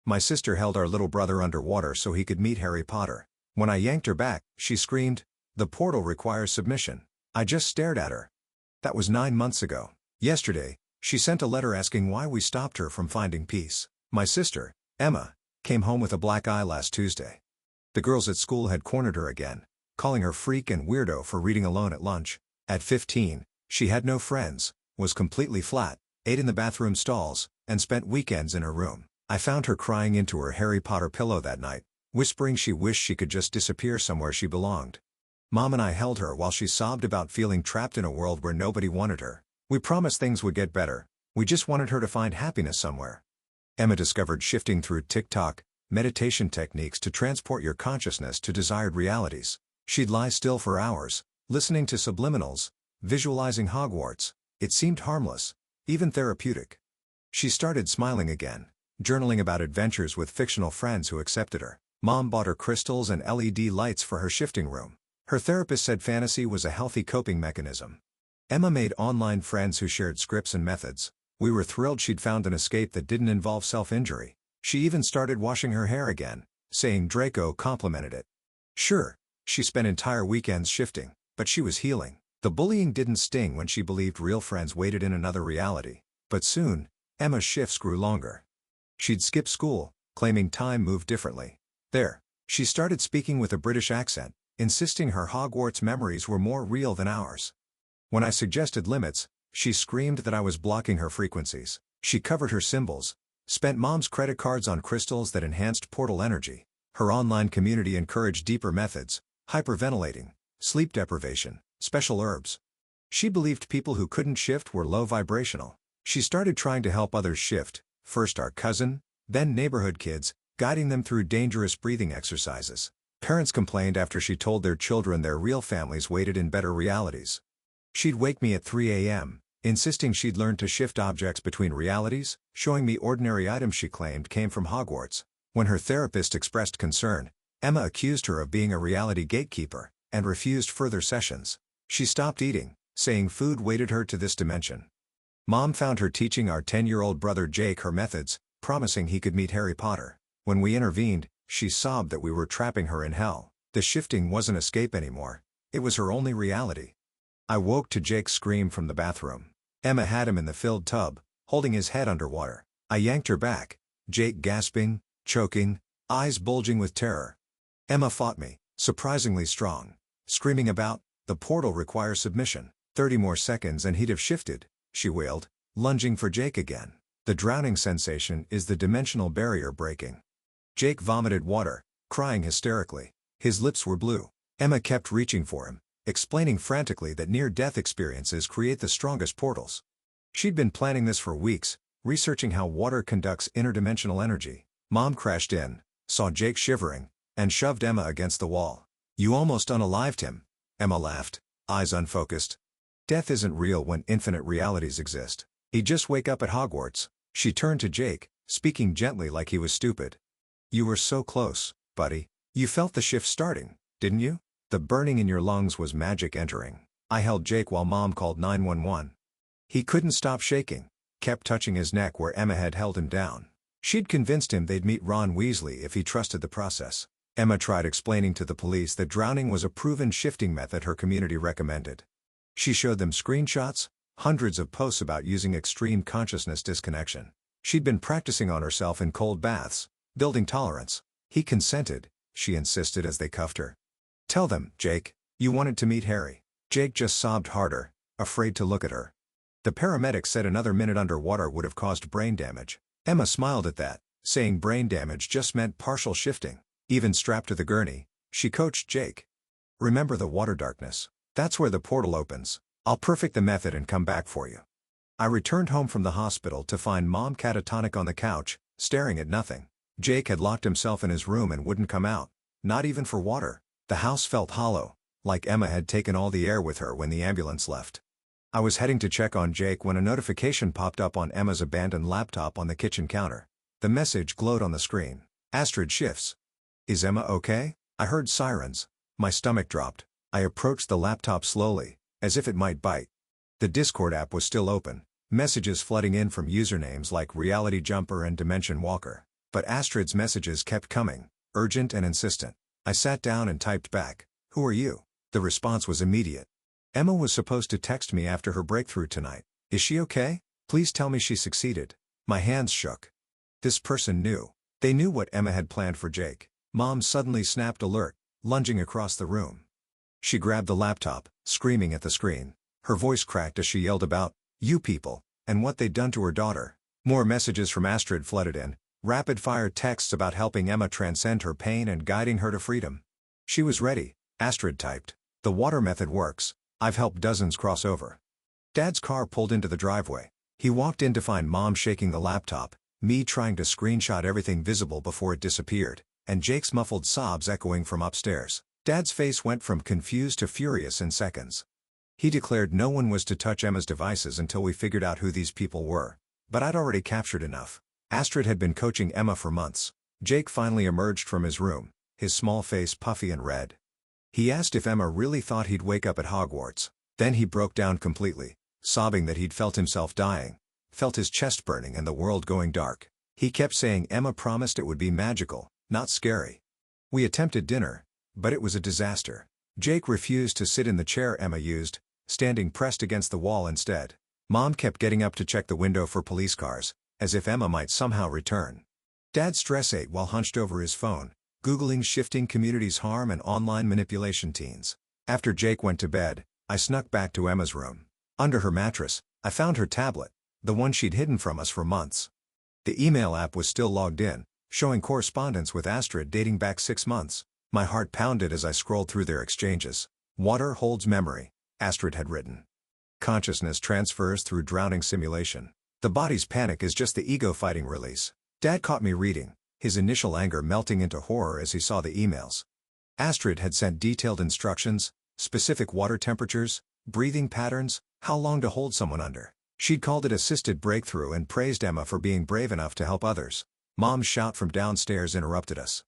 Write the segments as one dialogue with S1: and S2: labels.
S1: My sister held our little brother underwater so he could meet Harry Potter. When I yanked her back, she screamed, "The portal requires submission." I just stared at her. That was 9 months ago. Yesterday, she sent a letter asking why we stopped her from finding peace. My sister, Emma, came home with a black eye last Tuesday. The girls at school had cornered her again, calling her freak and weirdo for reading alone at lunch. At 15, she had no friends, was completely flat, ate in the bathroom stalls, and spent weekends in her room. I found her crying into her Harry Potter pillow that night, whispering she wished she could just disappear somewhere she belonged. Mom and I held her while she sobbed about feeling trapped in a world where nobody wanted her. We promised things would get better, we just wanted her to find happiness somewhere. Emma discovered shifting through TikTok, meditation techniques to transport your consciousness to desired realities. She'd lie still for hours, listening to subliminals, visualizing Hogwarts. It seemed harmless, even therapeutic. She started smiling again, journaling about adventures with fictional friends who accepted her. Mom bought her crystals and LED lights for her shifting room. Her therapist said fantasy was a healthy coping mechanism. Emma made online friends who shared scripts and methods. We were thrilled she'd found an escape that didn't involve self-injury. She even started washing her hair again, saying Draco complimented it. Sure, she spent entire weekends shifting, but she was healing. The bullying didn't sting when she believed real friends waited in another reality. But soon, Emma's shifts grew longer. She'd skip school, claiming time moved differently. There, she started speaking with a British accent, insisting her Hogwarts memories were more real than ours. When I suggested limits, she screamed that I was blocking her frequencies. She covered her symbols, spent Mom's credit cards on crystals that enhanced portal energy. Her online community encouraged deeper methods, hyperventilating, sleep deprivation, special herbs. She believed people who couldn't shift were low vibrational. She started trying to help others shift, first our cousin, then neighborhood kids, guiding them through dangerous breathing exercises. Parents complained after she told their children their real families waited in better realities. She'd wake me at 3 a.m., insisting she'd learned to shift objects between realities, showing me ordinary items she claimed came from Hogwarts. When her therapist expressed concern, Emma accused her of being a reality gatekeeper, and refused further sessions. She stopped eating, saying food weighted her to this dimension. Mom found her teaching our 10-year-old brother Jake her methods, promising he could meet Harry Potter. When we intervened, she sobbed that we were trapping her in hell. The shifting wasn't escape anymore. It was her only reality. I woke to Jake's scream from the bathroom. Emma had him in the filled tub, holding his head underwater. I yanked her back, Jake gasping, choking, eyes bulging with terror. Emma fought me, surprisingly strong, screaming about, "The portal requires submission. 30 more seconds and he'd have shifted," she wailed, lunging for Jake again. The drowning sensation is the dimensional barrier breaking. Jake vomited water, crying hysterically. His lips were blue. Emma kept reaching for him, explaining frantically that near-death experiences create the strongest portals. She'd been planning this for weeks, researching how water conducts interdimensional energy. Mom crashed in, saw Jake shivering, and shoved Emma against the wall. "You almost unalived him," Emma laughed, eyes unfocused. "Death isn't real when infinite realities exist. He'd just wake up at Hogwarts." She turned to Jake, speaking gently like he was stupid. "You were so close, buddy. You felt the shift starting, didn't you? The burning in your lungs was magic entering." I held Jake while Mom called 911. He couldn't stop shaking, kept touching his neck where Emma had held him down. She'd convinced him they'd meet Ron Weasley if he trusted the process. Emma tried explaining to the police that drowning was a proven shifting method her community recommended. She showed them screenshots, hundreds of posts about using extreme consciousness disconnection. She'd been practicing on herself in cold baths, building tolerance. He consented, she insisted as they cuffed her. "Tell them, Jake, you wanted to meet Harry." Jake just sobbed harder, afraid to look at her. The paramedics said another minute underwater would have caused brain damage. Emma smiled at that, saying brain damage just meant partial shifting. Even strapped to the gurney, she coached Jake. "Remember the water darkness. That's where the portal opens. I'll perfect the method and come back for you." I returned home from the hospital to find Mom catatonic on the couch, staring at nothing. Jake had locked himself in his room and wouldn't come out, not even for water. The house felt hollow, like Emma had taken all the air with her when the ambulance left. I was heading to check on Jake when a notification popped up on Emma's abandoned laptop on the kitchen counter. The message glowed on the screen. "Astrid shifts. Is Emma okay?" I heard sirens. My stomach dropped. I approached the laptop slowly, as if it might bite. The Discord app was still open, messages flooding in from usernames like Reality Jumper and Dimension Walker. But Astrid's messages kept coming, urgent and insistent. I sat down and typed back, "Who are you?" The response was immediate. "Emma was supposed to text me after her breakthrough tonight. Is she okay? Please tell me she succeeded." My hands shook. This person knew. They knew what Emma had planned for Jake. Mom suddenly snapped alert, lunging across the room. She grabbed the laptop, screaming at the screen. Her voice cracked as she yelled about, "You people," and what they'd done to her daughter. More messages from Astrid flooded in, rapid-fire texts about helping Emma transcend her pain and guiding her to freedom. She was ready, Astrid typed. "The water method works. I've helped dozens cross over." Dad's car pulled into the driveway. He walked in to find Mom shaking the laptop, me trying to screenshot everything visible before it disappeared, and Jake's muffled sobs echoing from upstairs. Dad's face went from confused to furious in seconds. He declared no one was to touch Emma's devices until we figured out who these people were. But I'd already captured enough. Astrid had been coaching Emma for months. Jake finally emerged from his room, his small face puffy and red. He asked if Emma really thought he'd wake up at Hogwarts. Then he broke down completely, sobbing that he'd felt himself dying, felt his chest burning and the world going dark. He kept saying Emma promised it would be magical, not scary. We attempted dinner, but it was a disaster. Jake refused to sit in the chair Emma used, standing pressed against the wall instead. Mom kept getting up to check the window for police cars, as if Emma might somehow return. Dad stress ate while hunched over his phone, Googling shifting communities harm and online manipulation teens. After Jake went to bed, I snuck back to Emma's room. Under her mattress, I found her tablet, the one she'd hidden from us for months. The email app was still logged in, showing correspondence with Astrid dating back 6 months. My heart pounded as I scrolled through their exchanges. "Water holds memory," Astrid had written. "Consciousness transfers through drowning simulation. The body's panic is just the ego fighting release." Dad caught me reading, his initial anger melting into horror as he saw the emails. Astrid had sent detailed instructions, specific water temperatures, breathing patterns, how long to hold someone under. She'd called it assisted breakthrough and praised Emma for being brave enough to help others. Mom's shout from downstairs interrupted us.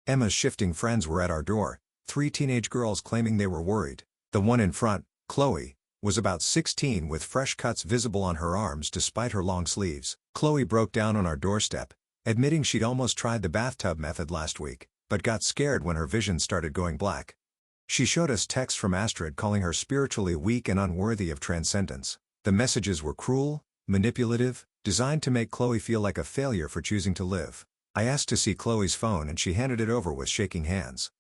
S1: Emma's shifting friends were at our door, 3 teenage girls claiming they were worried. The one in front, Chloe, was about 16 with fresh cuts visible on her arms despite her long sleeves. Chloe broke down on our doorstep, admitting she'd almost tried the bathtub method last week, but got scared when her vision started going black. She showed us texts from Astrid calling her spiritually weak and unworthy of transcendence. The messages were cruel, manipulative, designed to make Chloe feel like a failure for choosing to live. I asked to see Chloe's phone and she handed it over with shaking hands.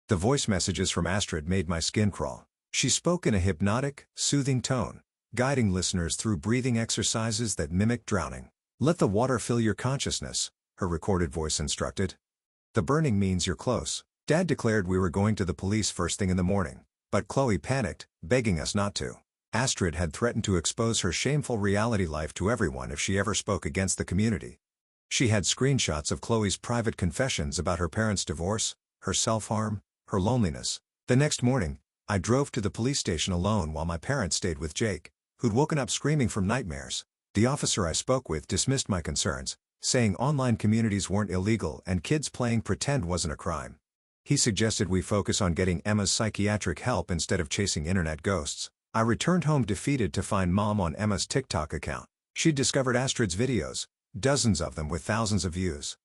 S1: The voice messages from Astrid made my skin crawl. She spoke in a hypnotic, soothing tone, guiding listeners through breathing exercises that mimicked drowning. "Let the water fill your consciousness," her recorded voice instructed. "The burning means you're close." Dad declared we were going to the police first thing in the morning, but Chloe panicked, begging us not to. Astrid had threatened to expose her shameful reality life to everyone if she ever spoke against the community. She had screenshots of Chloe's private confessions about her parents' divorce, her self-harm, her loneliness. The next morning, I drove to the police station alone while my parents stayed with Jake, who'd woken up screaming from nightmares. The officer I spoke with dismissed my concerns, saying online communities weren't illegal and kids playing pretend wasn't a crime. He suggested we focus on getting Emma's psychiatric help instead of chasing internet ghosts. I returned home defeated to find Mom on Emma's TikTok account. She'd discovered Astrid's videos, dozens of them with thousands of views.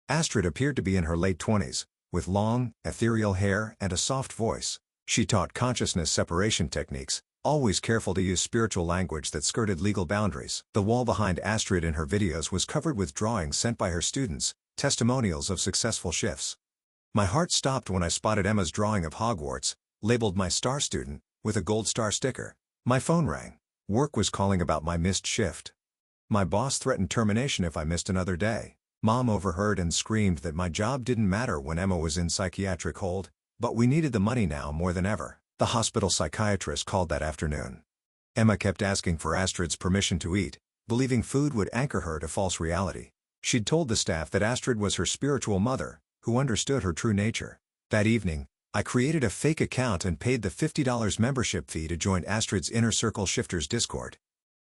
S1: Astrid appeared to be in her late 20s, with long, ethereal hair and a soft voice. She taught consciousness separation techniques, always careful to use spiritual language that skirted legal boundaries. The wall behind Astrid in her videos was covered with drawings sent by her students, testimonials of successful shifts. My heart stopped when I spotted Emma's drawing of Hogwarts, labeled my star student, with a gold star sticker. My phone rang. Work was calling about my missed shift. My boss threatened termination if I missed another day. Mom overheard and screamed that my job didn't matter when Emma was in psychiatric hold, but we needed the money now more than ever. The hospital psychiatrist called that afternoon. Emma kept asking for Astrid's permission to eat, believing food would anchor her to false reality. She'd told the staff that Astrid was her spiritual mother, who understood her true nature. That evening, I created a fake account and paid the $50 membership fee to join Astrid's Inner Circle Shifters Discord.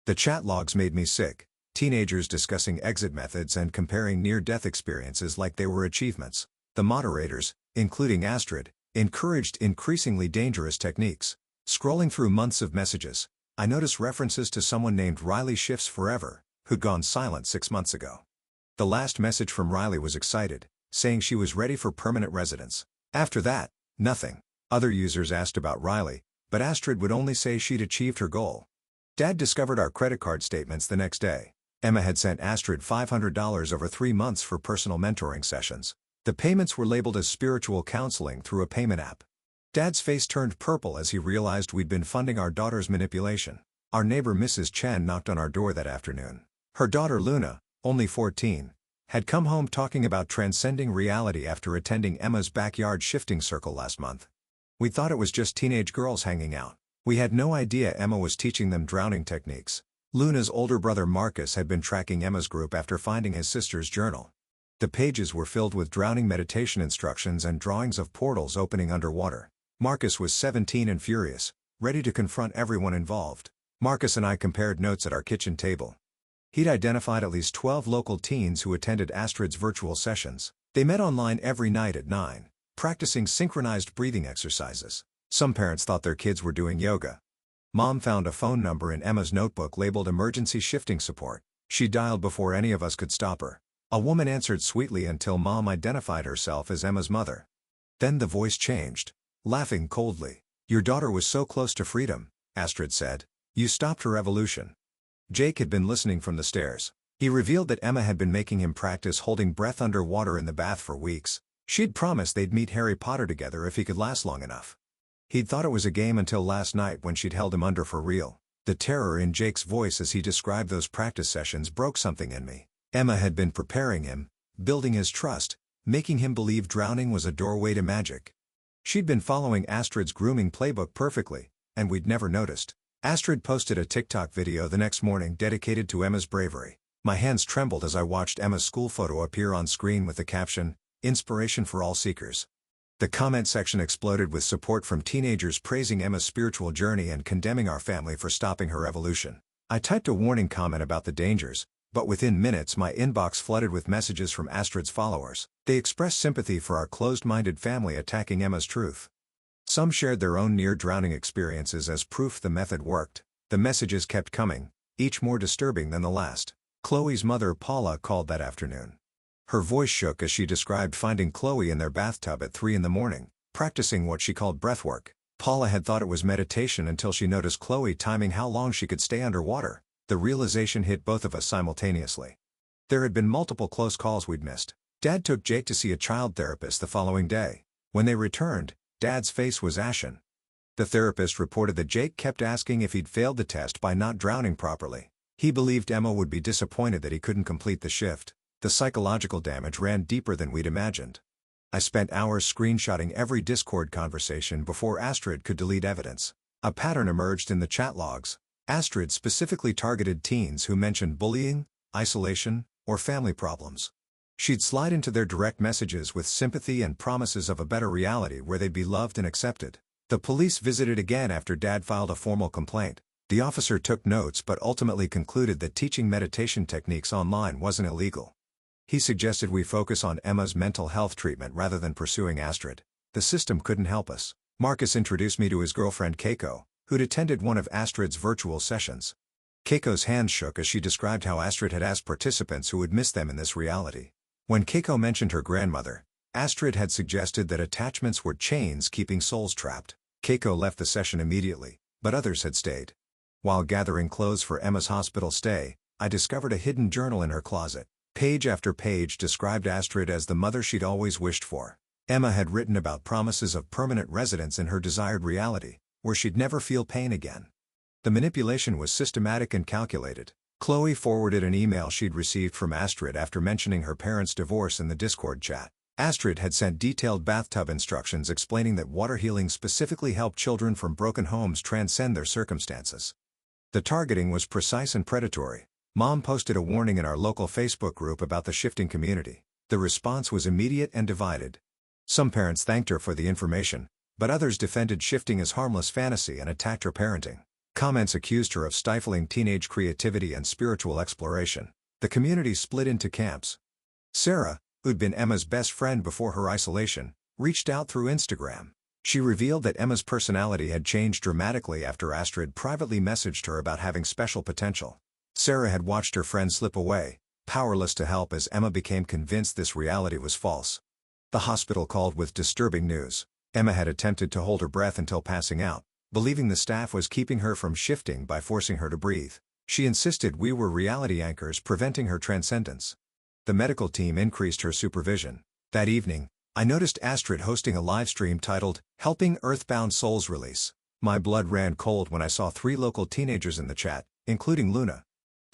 S1: The chat logs made me sick, teenagers discussing exit methods and comparing near-death experiences like they were achievements. The moderators, including Astrid, encouraged increasingly dangerous techniques. Scrolling through months of messages, I noticed references to someone named Riley Shifts Forever, who'd gone silent 6 months ago. The last message from Riley was excited, saying she was ready for permanent residence. After that, nothing. Other users asked about Riley, but Astrid would only say she'd achieved her goal. Dad discovered our credit card statements the next day. Emma had sent Astrid $500 over 3 months for personal mentoring sessions. The payments were labeled as spiritual counseling through a payment app. Dad's face turned purple as he realized we'd been funding our daughter's manipulation. Our neighbor Mrs. Chen knocked on our door that afternoon. Her daughter Luna, only 14, had come home talking about transcending reality after attending Emma's backyard shifting circle last month. We thought it was just teenage girls hanging out. We had no idea Emma was teaching them drowning techniques. Luna's older brother Marcus had been tracking Emma's group after finding his sister's journal. The pages were filled with drowning meditation instructions and drawings of portals opening underwater. Marcus was 17 and furious, ready to confront everyone involved. Marcus and I compared notes at our kitchen table. He'd identified at least 12 local teens who attended Astrid's virtual sessions. They met online every night at 9, practicing synchronized breathing exercises. Some parents thought their kids were doing yoga. Mom found a phone number in Emma's notebook labeled Emergency Shifting Support. She dialed before any of us could stop her. A woman answered sweetly until Mom identified herself as Emma's mother. Then the voice changed, laughing coldly. "Your daughter was so close to freedom," Astrid said. "You stopped her evolution." Jake had been listening from the stairs. He revealed that Emma had been making him practice holding breath underwater in the bath for weeks. She'd promised they'd meet Harry Potter together if he could last long enough. He'd thought it was a game until last night when she'd held him under for real. The terror in Jake's voice as he described those practice sessions broke something in me. Emma had been preparing him, building his trust, making him believe drowning was a doorway to magic. She'd been following Astrid's grooming playbook perfectly, and we'd never noticed. Astrid posted a TikTok video the next morning dedicated to Emma's bravery. My hands trembled as I watched Emma's school photo appear on screen with the caption, "Inspiration for all seekers." The comment section exploded with support from teenagers praising Emma's spiritual journey and condemning our family for stopping her evolution. I typed a warning comment about the dangers, but within minutes my inbox flooded with messages from Astrid's followers. They expressed sympathy for our closed-minded family attacking Emma's truth. Some shared their own near-drowning experiences as proof the method worked. The messages kept coming, each more disturbing than the last. Chloe's mother Paula called that afternoon. Her voice shook as she described finding Chloe in their bathtub at 3 in the morning, practicing what she called breathwork. Paula had thought it was meditation until she noticed Chloe timing how long she could stay underwater. The realization hit both of us simultaneously. There had been multiple close calls we'd missed. Dad took Jake to see a child therapist the following day. When they returned, Dad's face was ashen. The therapist reported that Jake kept asking if he'd failed the test by not drowning properly. He believed Emma would be disappointed that he couldn't complete the shift. The psychological damage ran deeper than we'd imagined. I spent hours screenshotting every Discord conversation before Astrid could delete evidence. A pattern emerged in the chat logs. Astrid specifically targeted teens who mentioned bullying, isolation, or family problems. She'd slide into their direct messages with sympathy and promises of a better reality where they'd be loved and accepted. The police visited again after Dad filed a formal complaint. The officer took notes but ultimately concluded that teaching meditation techniques online wasn't illegal. He suggested we focus on Emma's mental health treatment rather than pursuing Astrid. The system couldn't help us. Marcus introduced me to his girlfriend Keiko, who'd attended one of Astrid's virtual sessions. Keiko's hands shook as she described how Astrid had asked participants who would miss them in this reality. When Keiko mentioned her grandmother, Astrid had suggested that attachments were chains keeping souls trapped. Keiko left the session immediately, but others had stayed. While gathering clothes for Emma's hospital stay, I discovered a hidden journal in her closet. Page after page described Astrid as the mother she'd always wished for. Emma had written about promises of permanent residence in her desired reality, where she'd never feel pain again. The manipulation was systematic and calculated. Chloe forwarded an email she'd received from Astrid after mentioning her parents' divorce in the Discord chat. Astrid had sent detailed bathtub instructions explaining that water healing specifically helped children from broken homes transcend their circumstances. The targeting was precise and predatory. Mom posted a warning in our local Facebook group about the shifting community. The response was immediate and divided. Some parents thanked her for the information, but others defended shifting as harmless fantasy and attacked her parenting. Comments accused her of stifling teenage creativity and spiritual exploration. The community split into camps. Sarah, who'd been Emma's best friend before her isolation, reached out through Instagram. She revealed that Emma's personality had changed dramatically after Astrid privately messaged her about having special potential. Sarah had watched her friend slip away, powerless to help as Emma became convinced this reality was false. The hospital called with disturbing news. Emma had attempted to hold her breath until passing out, believing the staff was keeping her from shifting by forcing her to breathe. She insisted we were reality anchors preventing her transcendence. The medical team increased her supervision. That evening, I noticed Astrid hosting a live stream titled, "Helping Earthbound Souls Release." My blood ran cold when I saw 3 local teenagers in the chat, including Luna.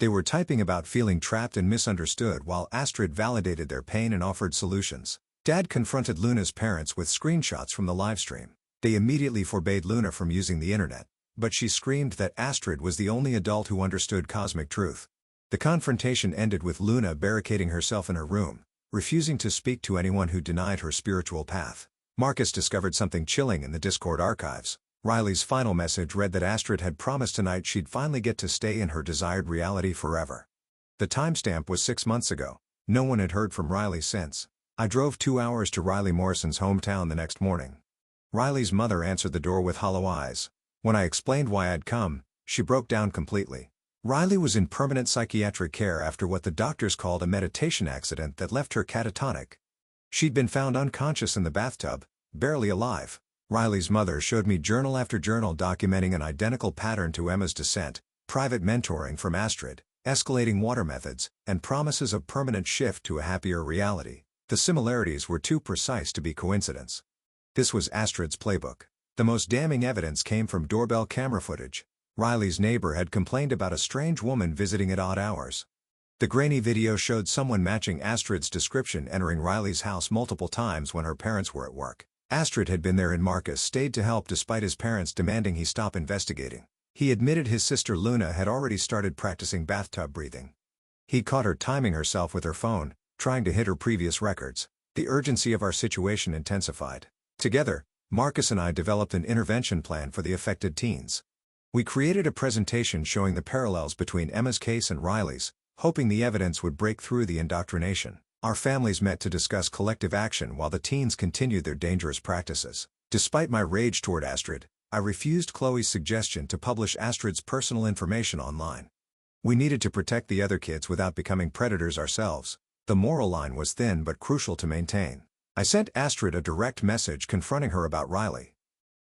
S1: They were typing about feeling trapped and misunderstood while Astrid validated their pain and offered solutions. Dad confronted Luna's parents with screenshots from the livestream. They immediately forbade Luna from using the internet, but she screamed that Astrid was the only adult who understood cosmic truth. The confrontation ended with Luna barricading herself in her room, refusing to speak to anyone who denied her spiritual path. Marcus discovered something chilling in the Discord archives. Riley's final message read that Astrid had promised tonight she'd finally get to stay in her desired reality forever. The timestamp was 6 months ago. No one had heard from Riley since. I drove 2 hours to Riley Morrison's hometown the next morning. Riley's mother answered the door with hollow eyes. When I explained why I'd come, she broke down completely. Riley was in permanent psychiatric care after what the doctors called a meditation accident that left her catatonic. She'd been found unconscious in the bathtub, barely alive. Riley's mother showed me journal after journal documenting an identical pattern to Emma's descent: private mentoring from Astrid, escalating water methods, and promises of permanent shift to a happier reality. The similarities were too precise to be coincidence. This was Astrid's playbook. The most damning evidence came from doorbell camera footage. Riley's neighbor had complained about a strange woman visiting at odd hours. The grainy video showed someone matching Astrid's description entering Riley's house multiple times when her parents were at work. Astrid had been there and Marcus stayed to help despite his parents demanding he stop investigating. He admitted his sister Luna had already started practicing bathtub breathing. He caught her timing herself with her phone, trying to hit her previous records. The urgency of our situation intensified. Together, Marcus and I developed an intervention plan for the affected teens. We created a presentation showing the parallels between Emma's case and Riley's, hoping the evidence would break through the indoctrination. Our families met to discuss collective action while the teens continued their dangerous practices. Despite my rage toward Astrid, I refused Chloe's suggestion to publish Astrid's personal information online. We needed to protect the other kids without becoming predators ourselves. The moral line was thin but crucial to maintain. I sent Astrid a direct message confronting her about Riley.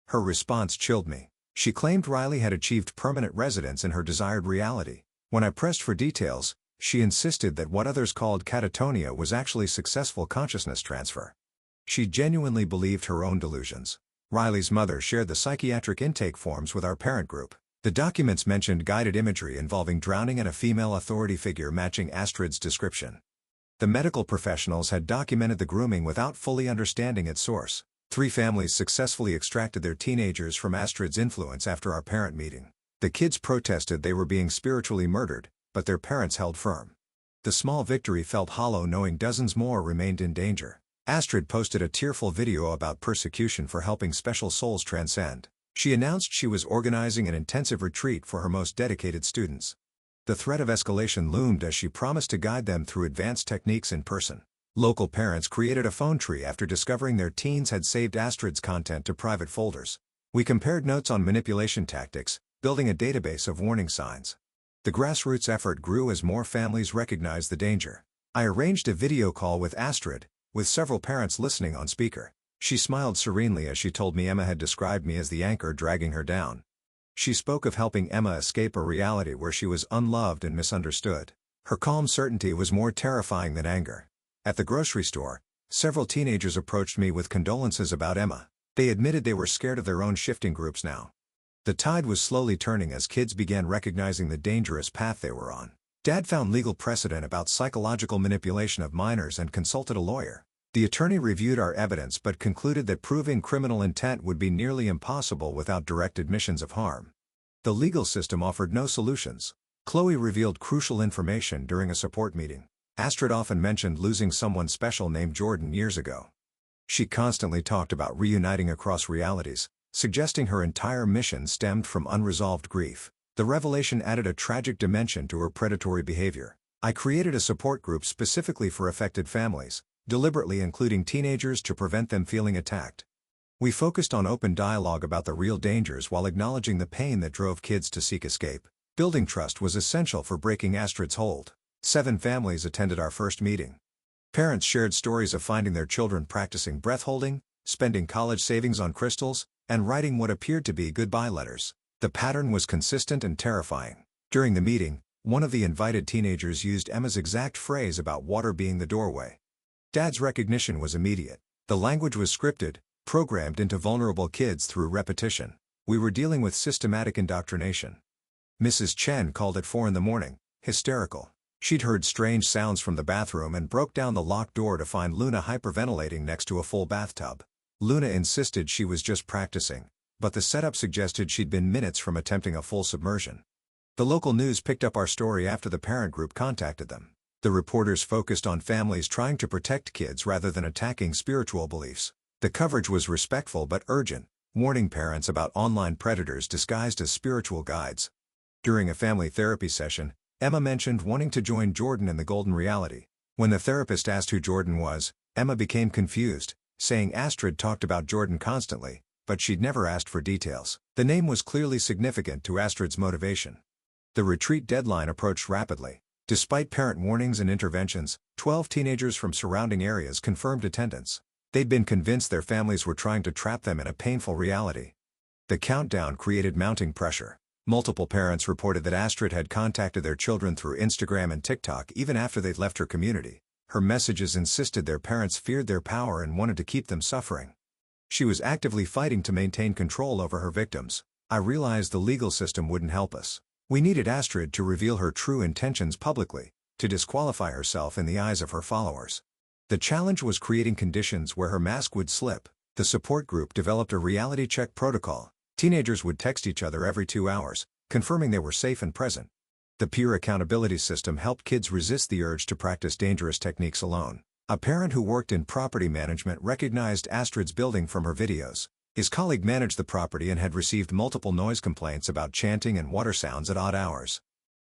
S1: Her response chilled me. She claimed Riley had achieved permanent residence in her desired reality. When I pressed for details, she insisted that what others called catatonia was actually successful consciousness transfer. She genuinely believed her own delusions. Riley's mother shared the psychiatric intake forms with our parent group. The documents mentioned guided imagery involving drowning and a female authority figure matching Astrid's description. The medical professionals had documented the grooming without fully understanding its source. 3 families successfully extracted their teenagers from Astrid's influence after our parent meeting. The kids protested they were being spiritually murdered, but their parents held firm. The small victory felt hollow knowing dozens more remained in danger. Astrid posted a tearful video about persecution for helping special souls transcend. She announced she was organizing an intensive retreat for her most dedicated students. The threat of escalation loomed as she promised to guide them through advanced techniques in person. Local parents created a phone tree after discovering their teens had saved Astrid's content to private folders. We compared notes on manipulation tactics, building a database of warning signs. The grassroots effort grew as more families recognized the danger. I arranged a video call with Astrid, with several parents listening on speaker. She smiled serenely as she told me Emma had described me as the anchor dragging her down. She spoke of helping Emma escape a reality where she was unloved and misunderstood. Her calm certainty was more terrifying than anger. At the grocery store, several teenagers approached me with condolences about Emma. They admitted they were scared of their own shifting groups now. The tide was slowly turning as kids began recognizing the dangerous path they were on. Dad found legal precedent about psychological manipulation of minors and consulted a lawyer. The attorney reviewed our evidence but concluded that proving criminal intent would be nearly impossible without direct admissions of harm. The legal system offered no solutions. Chloe revealed crucial information during a support meeting. Astrid often mentioned losing someone special named Jordan years ago. She constantly talked about reuniting across realities, suggesting her entire mission stemmed from unresolved grief. The revelation added a tragic dimension to her predatory behavior. I created a support group specifically for affected families, deliberately including teenagers to prevent them feeling attacked. We focused on open dialogue about the real dangers while acknowledging the pain that drove kids to seek escape. Building trust was essential for breaking Astrid's hold. 7 families attended our first meeting. Parents shared stories of finding their children practicing breath holding, spending college savings on crystals, and writing what appeared to be goodbye letters. The pattern was consistent and terrifying. During the meeting, one of the invited teenagers used Emma's exact phrase about water being the doorway. Dad's recognition was immediate. The language was scripted, programmed into vulnerable kids through repetition. We were dealing with systematic indoctrination. Mrs. Chen called at 4 in the morning, hysterical. She'd heard strange sounds from the bathroom and broke down the locked door to find Luna hyperventilating next to a full bathtub. Luna insisted she was just practicing, but the setup suggested she'd been minutes from attempting a full submersion. The local news picked up our story after the parent group contacted them. The reporters focused on families trying to protect kids rather than attacking spiritual beliefs. The coverage was respectful but urgent, warning parents about online predators disguised as spiritual guides. During a family therapy session, Emma mentioned wanting to join Jordan in the Golden Reality. When the therapist asked who Jordan was, Emma became confused, saying Astrid talked about Jordan constantly, but she'd never asked for details. The name was clearly significant to Astrid's motivation. The retreat deadline approached rapidly. Despite parent warnings and interventions, 12 teenagers from surrounding areas confirmed attendance. They'd been convinced their families were trying to trap them in a painful reality. The countdown created mounting pressure. Multiple parents reported that Astrid had contacted their children through Instagram and TikTok even after they'd left her community. Her messages insisted their parents feared their power and wanted to keep them suffering. She was actively fighting to maintain control over her victims. I realized the legal system wouldn't help us. We needed Astrid to reveal her true intentions publicly, to disqualify herself in the eyes of her followers. The challenge was creating conditions where her mask would slip. The support group developed a reality check protocol. Teenagers would text each other every 2 hours, confirming they were safe and present. The peer accountability system helped kids resist the urge to practice dangerous techniques alone. A parent who worked in property management recognized Astrid's building from her videos. His colleague managed the property and had received multiple noise complaints about chanting and water sounds at odd hours.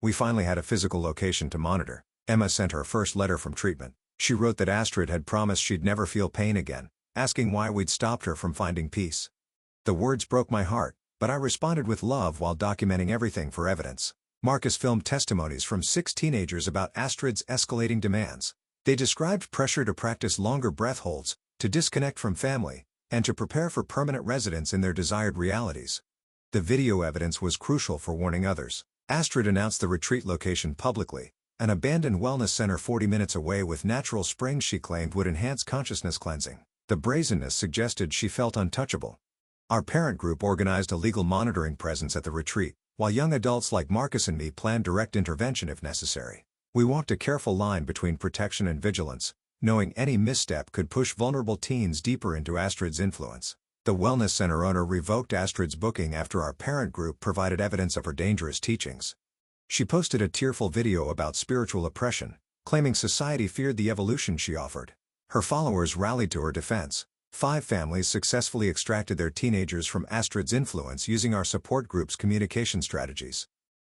S1: We finally had a physical location to monitor. Emma sent her first letter from treatment. She wrote that Astrid had promised she'd never feel pain again, asking why we'd stopped her from finding peace. The words broke my heart, but I responded with love while documenting everything for evidence. Marcus filmed testimonies from 6 teenagers about Astrid's escalating demands. They described pressure to practice longer breath holds, to disconnect from family, and to prepare for permanent residence in their desired realities. The video evidence was crucial for warning others. Astrid announced the retreat location publicly, an abandoned wellness center 40 minutes away with natural springs she claimed would enhance consciousness cleansing. The brazenness suggested she felt untouchable. Our parent group organized a legal monitoring presence at the retreat, while young adults like Marcus and me planned direct intervention if necessary. We walked a careful line between protection and vigilance, knowing any misstep could push vulnerable teens deeper into Astrid's influence. The wellness center owner revoked Astrid's booking after our parent group provided evidence of her dangerous teachings. She posted a tearful video about spiritual oppression, claiming society feared the evolution she offered. Her followers rallied to her defense. 5 families successfully extracted their teenagers from Astrid's influence using our support group's communication strategies.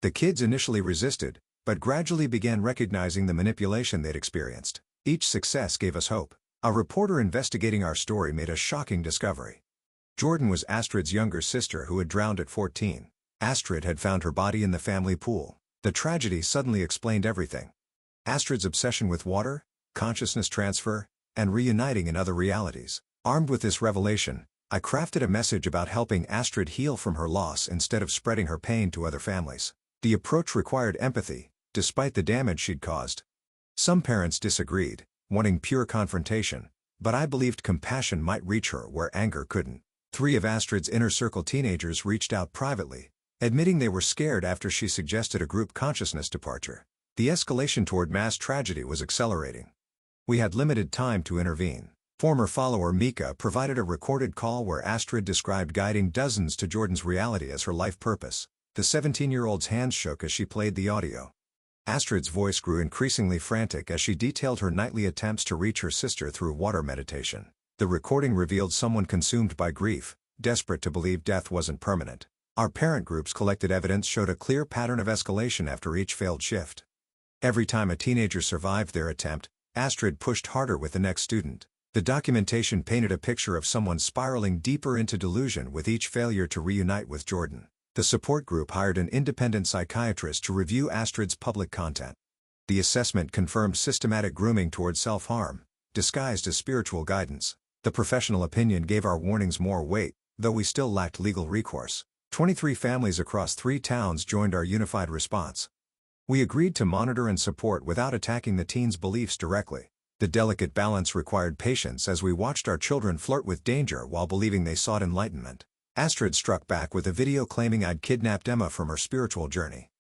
S1: The kids initially resisted, but gradually began recognizing the manipulation they'd experienced. Each success gave us hope. A reporter investigating our story made a shocking discovery. Jordan was Astrid's younger sister who had drowned at 14. Astrid had found her body in the family pool. The tragedy suddenly explained everything. Astrid's obsession with water, consciousness transfer, and reuniting in other realities. Armed with this revelation, I crafted a message about helping Astrid heal from her loss instead of spreading her pain to other families. The approach required empathy, despite the damage she'd caused. Some parents disagreed, wanting pure confrontation, but I believed compassion might reach her where anger couldn't. 3 of Astrid's inner circle teenagers reached out privately, admitting they were scared after she suggested a group consciousness departure. The escalation toward mass tragedy was accelerating. We had limited time to intervene. Former follower Mika provided a recorded call where Astrid described guiding dozens to Jordan's reality as her life purpose. The 17-year-old's hands shook as she played the audio. Astrid's voice grew increasingly frantic as she detailed her nightly attempts to reach her sister through water meditation. The recording revealed someone consumed by grief, desperate to believe death wasn't permanent. Our parent group's collected evidence showed a clear pattern of escalation after each failed shift. Every time a teenager survived their attempt, Astrid pushed harder with the next student. The documentation painted a picture of someone spiraling deeper into delusion with each failure to reunite with Jordan. The support group hired an independent psychiatrist to review Astrid's public content. The assessment confirmed systematic grooming towards self-harm, disguised as spiritual guidance. The professional opinion gave our warnings more weight, though we still lacked legal recourse. 23 families across 3 towns joined our unified response. We agreed to monitor and support without attacking the teens' beliefs directly. The delicate balance required patience as we watched our children flirt with danger while believing they sought enlightenment. Astrid struck back with a video claiming I'd kidnapped Emma from her spiritual journey.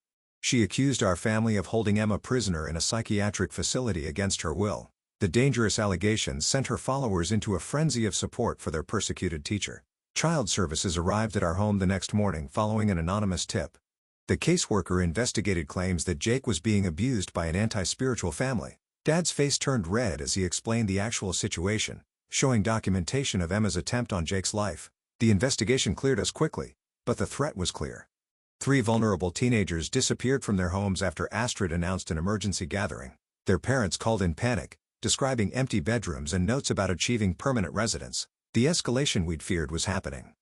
S1: She accused our family of holding Emma prisoner in a psychiatric facility against her will. The dangerous allegations sent her followers into a frenzy of support for their persecuted teacher. Child services arrived at our home the next morning following an anonymous tip. The caseworker investigated claims that Jake was being abused by an anti-spiritual family. Dad's face turned red as he explained the actual situation, showing documentation of Emma's attempt on Jake's life. The investigation cleared us quickly, but the threat was clear. 3 vulnerable teenagers disappeared from their homes after Astrid announced an emergency gathering. Their parents called in panic, describing empty bedrooms and notes about achieving permanent residence. The escalation we'd feared was happening.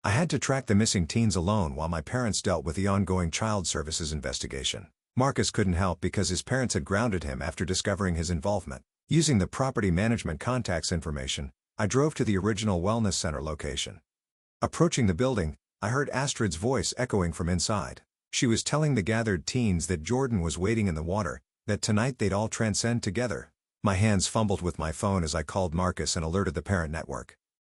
S1: I had to track the missing teens alone while my parents dealt with the ongoing child services investigation. Marcus couldn't help because his parents had grounded him after discovering his involvement. Using the property management contacts information, I drove to the original wellness center location. Approaching the building, I heard Astrid's voice echoing from inside. She was telling the gathered teens that Jordan was waiting in the water, that tonight they'd all transcend together. My hands fumbled with my phone as I called Marcus and alerted the parent network.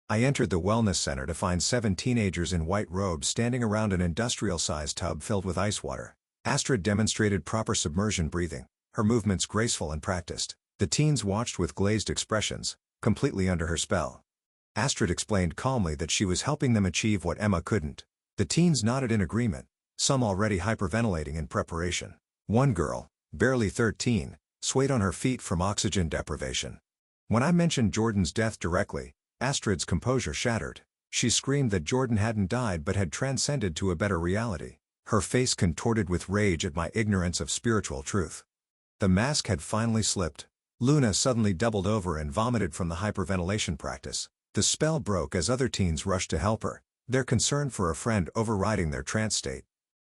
S1: I entered the wellness center to find 7 teenagers in white robes standing around an industrial-sized tub filled with ice water. Astrid demonstrated proper submersion breathing, her movements graceful and practiced. The teens watched with glazed expressions, completely under her spell. Astrid explained calmly that she was helping them achieve what Emma couldn't. The teens nodded in agreement, some already hyperventilating in preparation. One girl, barely 13, swayed on her feet from oxygen deprivation. When I mentioned Jordan's death directly, Astrid's composure shattered. She screamed that Jordan hadn't died but had transcended to a better reality. Her face contorted with rage at my ignorance of spiritual truth. The mask had finally slipped. Luna suddenly doubled over and vomited from the hyperventilation practice. The spell broke as other teens rushed to help her, their concern for a friend overriding their trance state.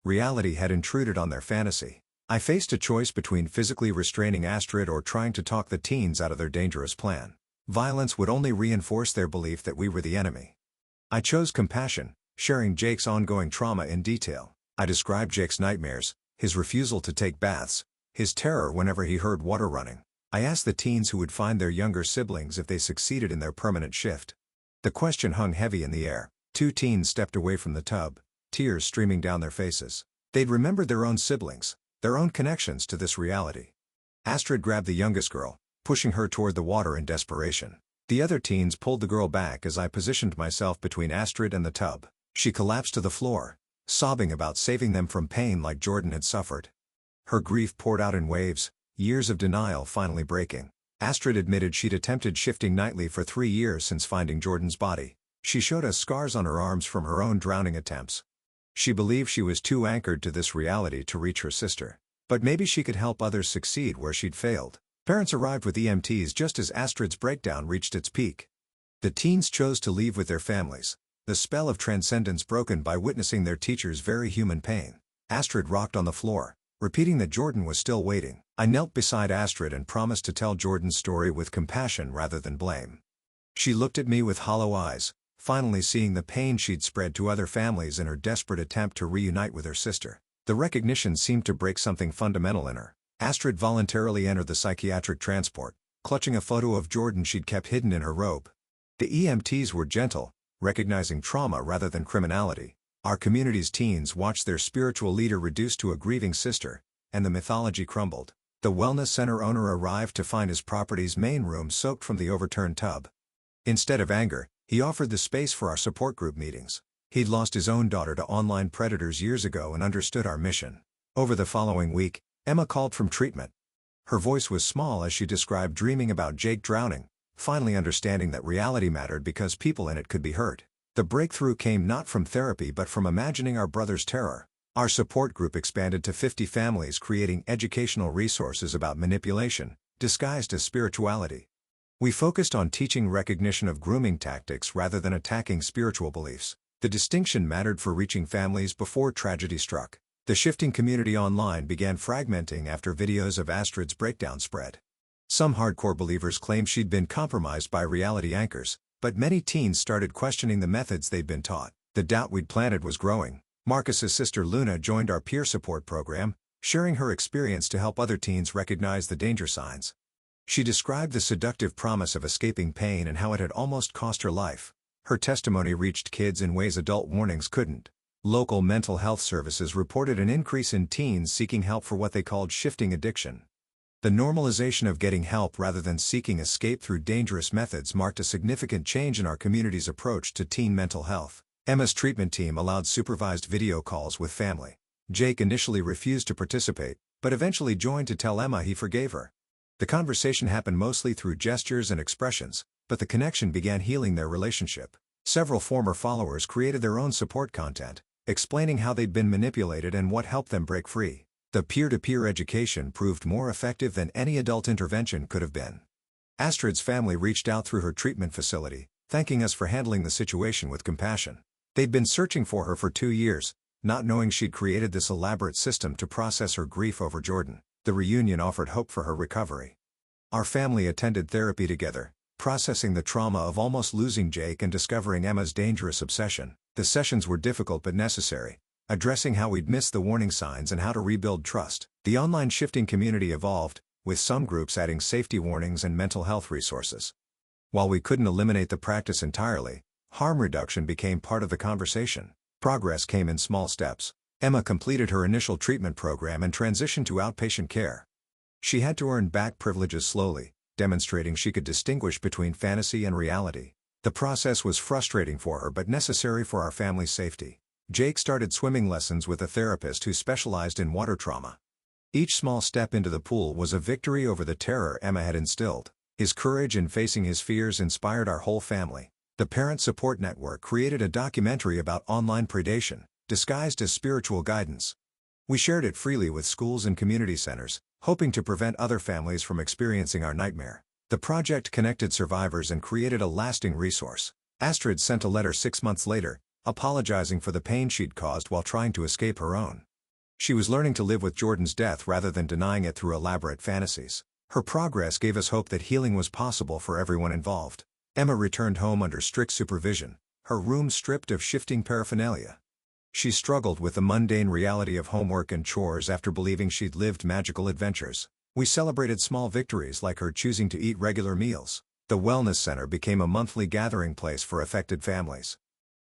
S1: Reality had intruded on their fantasy. I faced a choice between physically restraining Astrid or trying to talk the teens out of their dangerous plan. Violence would only reinforce their belief that we were the enemy. I chose compassion, sharing Jake's ongoing trauma in detail. I described Jake's nightmares, his refusal to take baths, his terror whenever he heard water running. I asked the teens who would find their younger siblings if they succeeded in their permanent shift. The question hung heavy in the air. 2 teens stepped away from the tub, tears streaming down their faces. They'd remembered their own siblings, their own connections to this reality. Astrid grabbed the youngest girl, pushing her toward the water in desperation. The other teens pulled the girl back as I positioned myself between Astrid and the tub. She collapsed to the floor, sobbing about saving them from pain like Jordan had suffered. Her grief poured out in waves, years of denial finally breaking. Astrid admitted she'd attempted shifting nightly for 3 years since finding Jordan's body. She showed us scars on her arms from her own drowning attempts. She believed she was too anchored to this reality to reach her sister. But maybe she could help others succeed where she'd failed. Parents arrived with EMTs just as Astrid's breakdown reached its peak. The teens chose to leave with their families, the spell of transcendence broken by witnessing their teacher's very human pain. Astrid rocked on the floor, repeating that Jordan was still waiting. I knelt beside Astrid and promised to tell Jordan's story with compassion rather than blame. She looked at me with hollow eyes, finally seeing the pain she'd spread to other families in her desperate attempt to reunite with her sister. The recognition seemed to break something fundamental in her. Astrid voluntarily entered the psychiatric transport, clutching a photo of Jordan she'd kept hidden in her robe. The EMTs were gentle, recognizing trauma rather than criminality. Our community's teens watched their spiritual leader reduced to a grieving sister, and the mythology crumbled. The wellness center owner arrived to find his property's main room soaked from the overturned tub. Instead of anger, he offered the space for our support group meetings. He'd lost his own daughter to online predators years ago and understood our mission. Over the following week, Emma called from treatment. Her voice was small as she described dreaming about Jake drowning, finally understanding that reality mattered because people in it could be hurt. The breakthrough came not from therapy but from imagining our brother's terror. Our support group expanded to 50 families, creating educational resources about manipulation, disguised as spirituality. We focused on teaching recognition of grooming tactics rather than attacking spiritual beliefs. The distinction mattered for reaching families before tragedy struck. The shifting community online began fragmenting after videos of Astrid's breakdown spread. Some hardcore believers claimed she'd been compromised by reality anchors, but many teens started questioning the methods they'd been taught. The doubt we'd planted was growing. Marcus's sister Luna joined our peer support program, sharing her experience to help other teens recognize the danger signs. She described the seductive promise of escaping pain and how it had almost cost her life. Her testimony reached kids in ways adult warnings couldn't. Local mental health services reported an increase in teens seeking help for what they called shifting addiction. The normalization of getting help rather than seeking escape through dangerous methods marked a significant change in our community's approach to teen mental health. Emma's treatment team allowed supervised video calls with family. Jake initially refused to participate, but eventually joined to tell Emma he forgave her. The conversation happened mostly through gestures and expressions, but the connection began healing their relationship. Several former followers created their own support content, explaining how they'd been manipulated and what helped them break free. The peer-to-peer education proved more effective than any adult intervention could have been. Astrid's family reached out through her treatment facility, thanking us for handling the situation with compassion. They'd been searching for her for 2 years, not knowing she'd created this elaborate system to process her grief over Jordan. The reunion offered hope for her recovery. Our family attended therapy together, processing the trauma of almost losing Jake and discovering Emma's dangerous obsession. The sessions were difficult but necessary, addressing how we'd missed the warning signs and how to rebuild trust. The online shifting community evolved, with some groups adding safety warnings and mental health resources. While we couldn't eliminate the practice entirely, harm reduction became part of the conversation. Progress came in small steps. Emma completed her initial treatment program and transitioned to outpatient care. She had to earn back privileges slowly, demonstrating she could distinguish between fantasy and reality. The process was frustrating for her but necessary for our family's safety. Jake started swimming lessons with a therapist who specialized in water trauma. Each small step into the pool was a victory over the terror Emma had instilled. His courage in facing his fears inspired our whole family. The Parent Support Network created a documentary about online predation, disguised as spiritual guidance. We shared it freely with schools and community centers, hoping to prevent other families from experiencing our nightmare. The project connected survivors and created a lasting resource. Astrid sent a letter 6 months later, apologizing for the pain she'd caused while trying to escape her own. She was learning to live with Jordan's death rather than denying it through elaborate fantasies. Her progress gave us hope that healing was possible for everyone involved. Emma returned home under strict supervision, her room stripped of shifting paraphernalia. She struggled with the mundane reality of homework and chores after believing she'd lived magical adventures. We celebrated small victories like her choosing to eat regular meals. The Wellness Center became a monthly gathering place for affected families.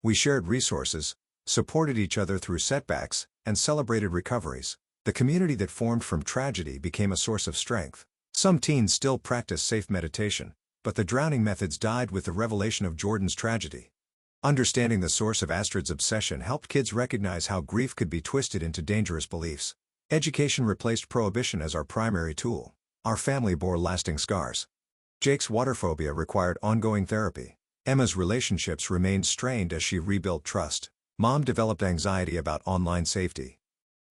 S1: We shared resources, supported each other through setbacks, and celebrated recoveries. The community that formed from tragedy became a source of strength. Some teens still practice safe meditation, but the drowning methods died with the revelation of Jordan's tragedy. Understanding the source of Astrid's obsession helped kids recognize how grief could be twisted into dangerous beliefs. Education replaced prohibition as our primary tool. Our family bore lasting scars. Jake's water phobia required ongoing therapy. Emma's relationships remained strained as she rebuilt trust. Mom developed anxiety about online safety.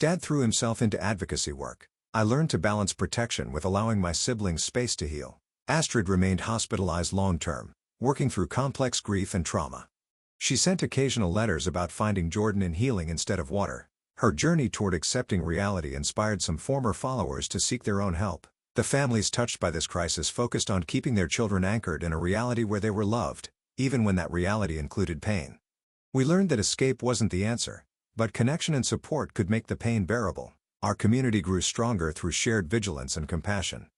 S1: Dad threw himself into advocacy work. I learned to balance protection with allowing my siblings space to heal. Astrid remained hospitalized long-term, working through complex grief and trauma. She sent occasional letters about finding Jordan and healing instead of water. Her journey toward accepting reality inspired some former followers to seek their own help. The families touched by this crisis focused on keeping their children anchored in a reality where they were loved, even when that reality included pain. We learned that escape wasn't the answer, but connection and support could make the pain bearable. Our community grew stronger through shared vigilance and compassion.